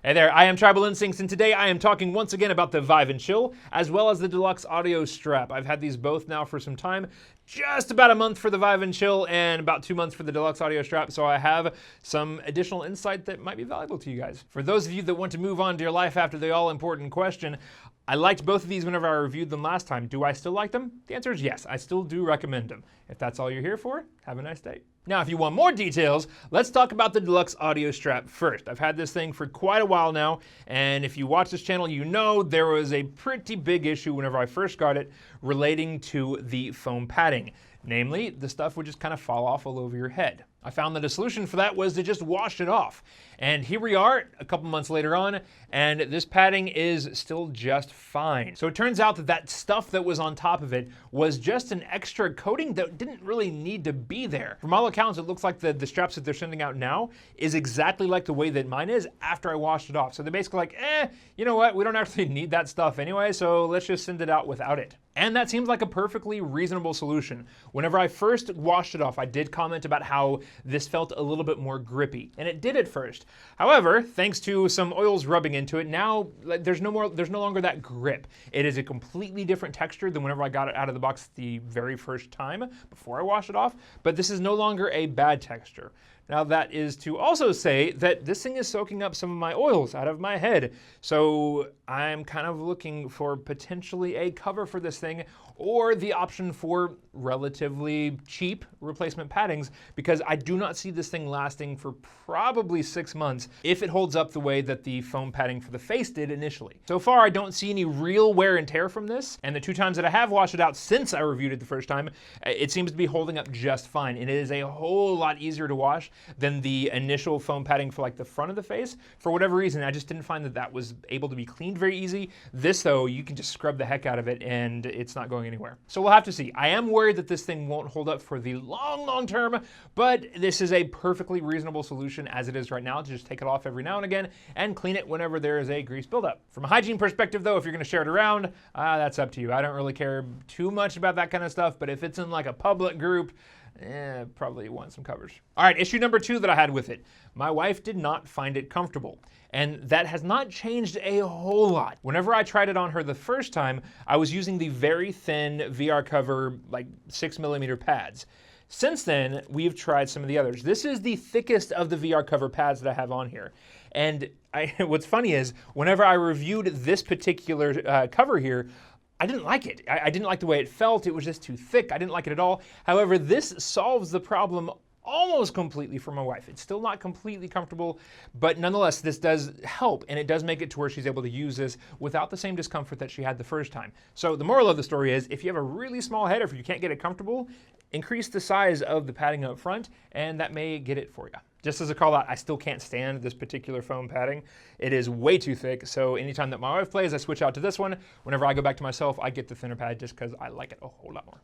Hey there, I am Tribal Instincts, and today I am talking once again about the ViveNChill, as well as the Deluxe Audio Strap. I've had these both now for some time, just about a month for the ViveNChill and about 2 months for the Deluxe Audio Strap, so I have some additional insight that might be valuable to you guys. For those of you that want to move on to your life after the all-important question, I liked both of these whenever I reviewed them last time. Do I still like them? The answer is yes, I still do recommend them. If that's all you're here for, have a nice day. Now, if you want more details, let's talk about the Deluxe Audio Strap first. I've had this thing for quite a while now, and if you watch this channel, you know there was a pretty big issue whenever I first got it relating to the foam padding. Namely, the stuff would just kind of fall off all over your head. I found that a solution for that was to just wash it off. And here we are, a couple months later on, and this padding is still just fine. So it turns out that that stuff that was on top of it was just an extra coating that didn't really need to be there. From all accounts, it looks like the straps that they're sending out now is exactly like the way that mine is after I washed it off. So they're basically like, you know what, we don't actually need that stuff anyway, so let's just send it out without it. And that seems like a perfectly reasonable solution. Whenever I first washed it off, I did comment about how this felt a little bit more grippy, and it did at first. However, thanks to some oils rubbing into it, now there's no longer that grip. It is a completely different texture than whenever I got it out of the box the very first time before I washed it off, but this is no longer a bad texture. Now that is to also say that this thing is soaking up some of my oils out of my head. So I'm kind of looking for potentially a cover for this thing or the option for relatively cheap replacement paddings, because I do not see this thing lasting for probably 6 months if it holds up the way that the foam padding for the face did initially. So far, I don't see any real wear and tear from this, and the 2 times that I have washed it out since I reviewed it the first time, it seems to be holding up just fine, and it is a whole lot easier to wash than the initial foam padding for like the front of the face. For whatever reason, I just didn't find that that was able to be cleaned very easy. This though, you can just scrub the heck out of it and it's not going anywhere. So we'll have to see. I am worried that this thing won't hold up for the long term, but this is a perfectly reasonable solution as it is right now to just take it off every now and again and clean it whenever there is a grease buildup. From a hygiene perspective though, if you're gonna share it around, that's up to you. I don't really care too much about that kind of stuff, but if it's in like a public group, probably want some covers. All right, issue number 2 that I had with it. My wife did not find it comfortable, and that has not changed a whole lot. Whenever I tried it on her the first time, I was using the very thin VR cover, like 6mm pads. Since then, we've tried some of the others. This is the thickest of the VR cover pads that I have on here. And what's funny is, whenever I reviewed this particular cover here, I didn't like it. I didn't like the way it felt. It was just too thick. I didn't like it at all. However, this solves the problem almost completely for my wife. It's still not completely comfortable, but nonetheless, this does help, and it does make it to where she's able to use this without the same discomfort that she had the first time. So the moral of the story is, if you have a really small head or if you can't get it comfortable, increase the size of the padding up front, and that may get it for you. Just as a call out, I still can't stand this particular foam padding. It is way too thick, so anytime that my wife plays, I switch out to this one. Whenever I go back to myself, I get the thinner pad just because I like it a whole lot more.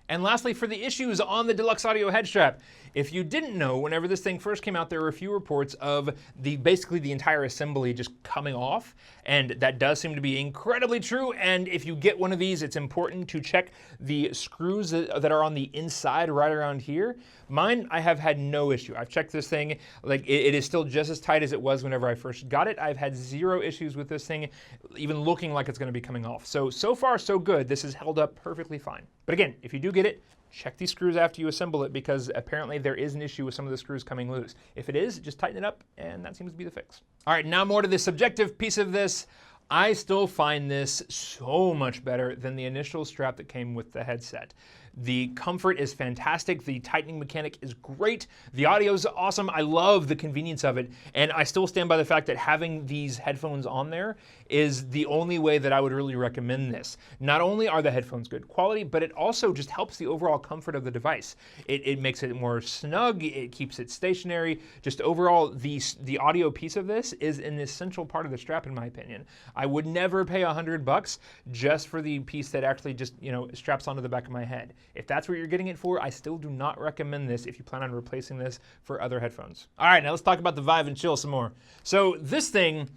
And lastly, for the issues on the Deluxe Audio head strap, if you didn't know, whenever this thing first came out, there were a few reports of basically the entire assembly just coming off, and that does seem to be incredibly true. And if you get one of these, it's important to check the screws that are on the inside right around here. Mine, I have had no issue. I've checked this thing, like it is still just as tight as it was whenever I first got it. I've had 0 issues with this thing, even looking like it's gonna be coming off. So far so good. This has held up perfectly fine. But again, if you do get it, check these screws after you assemble it, because apparently there is an issue with some of the screws coming loose. If it is, just tighten it up, and that seems to be the fix. All right, now more to the subjective piece of this. I still find this so much better than the initial strap that came with the headset. The comfort is fantastic. The tightening mechanic is great. The audio is awesome. I love the convenience of it. And I still stand by the fact that having these headphones on there is the only way that I would really recommend this. Not only are the headphones good quality, but it also just helps the overall comfort of the device. It makes it more snug. It keeps it stationary. Just overall, the audio piece of this is an essential part of the strap, in my opinion. I would never pay $100 just for the piece that actually just, straps onto the back of my head. If that's what you're getting it for, I still do not recommend this if you plan on replacing this for other headphones. All right, now let's talk about the ViveNChill some more. So this thing,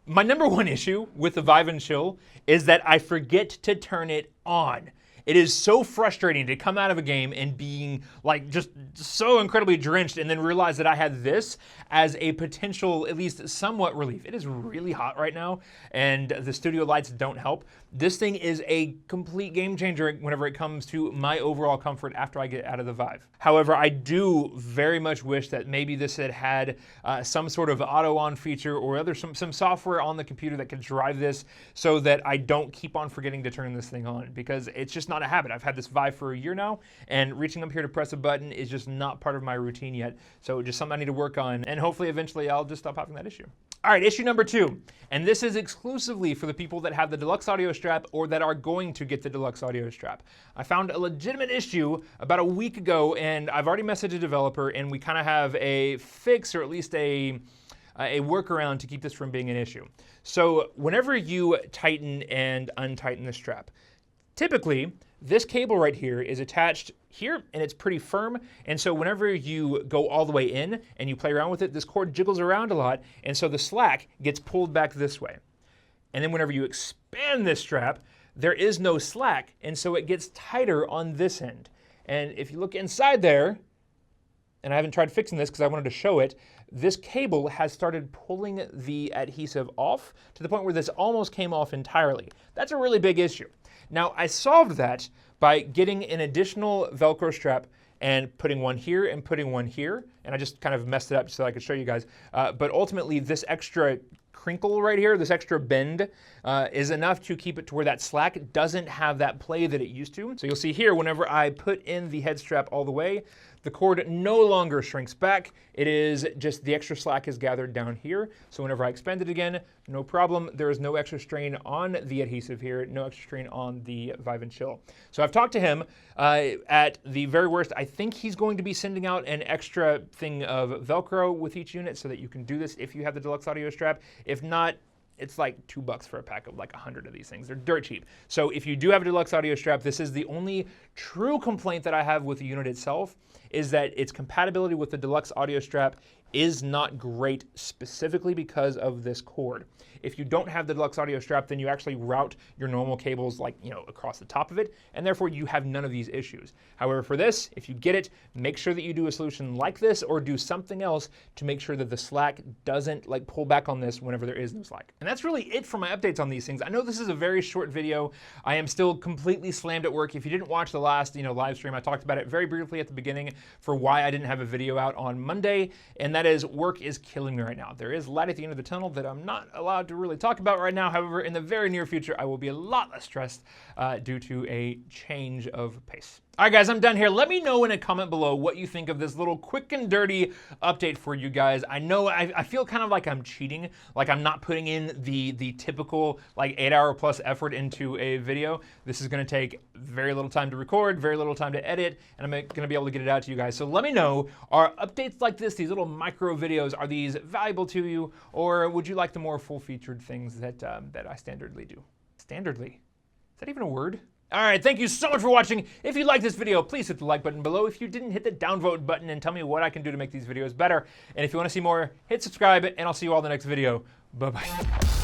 my number 1 issue with the ViveNChill is that I forget to turn it on. It is so frustrating to come out of a game and being like just so incredibly drenched and then realize that I had this as a potential, at least somewhat relief. It is really hot right now and the studio lights don't help. This thing is a complete game changer whenever it comes to my overall comfort after I get out of the Vive. However, I do very much wish that maybe this had some sort of auto on feature or some software on the computer that could drive this so that I don't keep on forgetting to turn this thing on, because it's just not a habit. I've had this Vive for a year now, and reaching up here to press a button is just not part of my routine yet. So just something I need to work on, and hopefully eventually I'll just stop having that issue. All right, issue number 2, and this is exclusively for the people that have the Deluxe Audio Strap or that are going to get the Deluxe Audio Strap. I found a legitimate issue about a week ago, and I've already messaged a developer, and we kind of have a fix, or at least a workaround to keep this from being an issue. So whenever you tighten and untighten the strap, typically this cable right here is attached here and it's pretty firm, and so whenever you go all the way in and you play around with it, this cord jiggles around a lot, and so the slack gets pulled back this way. And then whenever you expand this strap, there is no slack, and so it gets tighter on this end. And if you look inside there, and I haven't tried fixing this because I wanted to show it, this cable has started pulling the adhesive off to the point where this almost came off entirely. That's a really big issue. Now, I solved that by getting an additional Velcro strap and putting one here and putting one here, and I just kind of messed it up so I could show you guys. But ultimately, this extra crinkle right here, this extra bend, is enough to keep it to where that slack doesn't have that play that it used to. So you'll see here, whenever I put in the head strap all the way, the cord no longer shrinks back. It is just the extra slack is gathered down here. So whenever I expand it again, no problem. There is no extra strain on the adhesive here, no extra strain on the ViveNChill. So I've talked to him. At the very worst, I think he's going to be sending out an extra thing of Velcro with each unit so that you can do this if you have the Deluxe Audio Strap. If not, it's like $2 for a pack of like 100 of these things. They're dirt cheap. So if you do have a Deluxe Audio Strap, this is the only true complaint that I have with the unit itself, is that its compatibility with the Deluxe Audio Strap is not great, specifically because of this cord. If you don't have the Deluxe Audio Strap, then you actually route your normal cables across the top of it, and therefore you have none of these issues. However, for this, if you get it, make sure that you do a solution like this or do something else to make sure that the slack doesn't pull back on this whenever there is no slack. And that's really it for my updates on these things. I know this is a very short video. I am still completely slammed at work. If you didn't watch the last live stream, I talked about it very briefly at the beginning for why I didn't have a video out on Monday, and that is work is killing me right now. There is light at the end of the tunnel that I'm not allowed to really talk about right now. However, in the very near future, I will be a lot less stressed due to a change of pace. All right, guys, I'm done here. Let me know in a comment below what you think of this little quick and dirty update for you guys. I know I feel kind of like I'm cheating, like I'm not putting in the typical 8-hour plus effort into a video. This is gonna take very little time to record, very little time to edit, and I'm gonna be able to get it out to you guys. So let me know, are updates like this, these little micro videos, are these valuable to you, or would you like the more full-featured things that I standardly do? Standardly? Is that even a word? All right, thank you so much for watching. If you liked this video, please hit the like button below. If you didn't, hit the downvote button and tell me what I can do to make these videos better. And if you want to see more, hit subscribe, and I'll see you all in the next video. Bye-bye.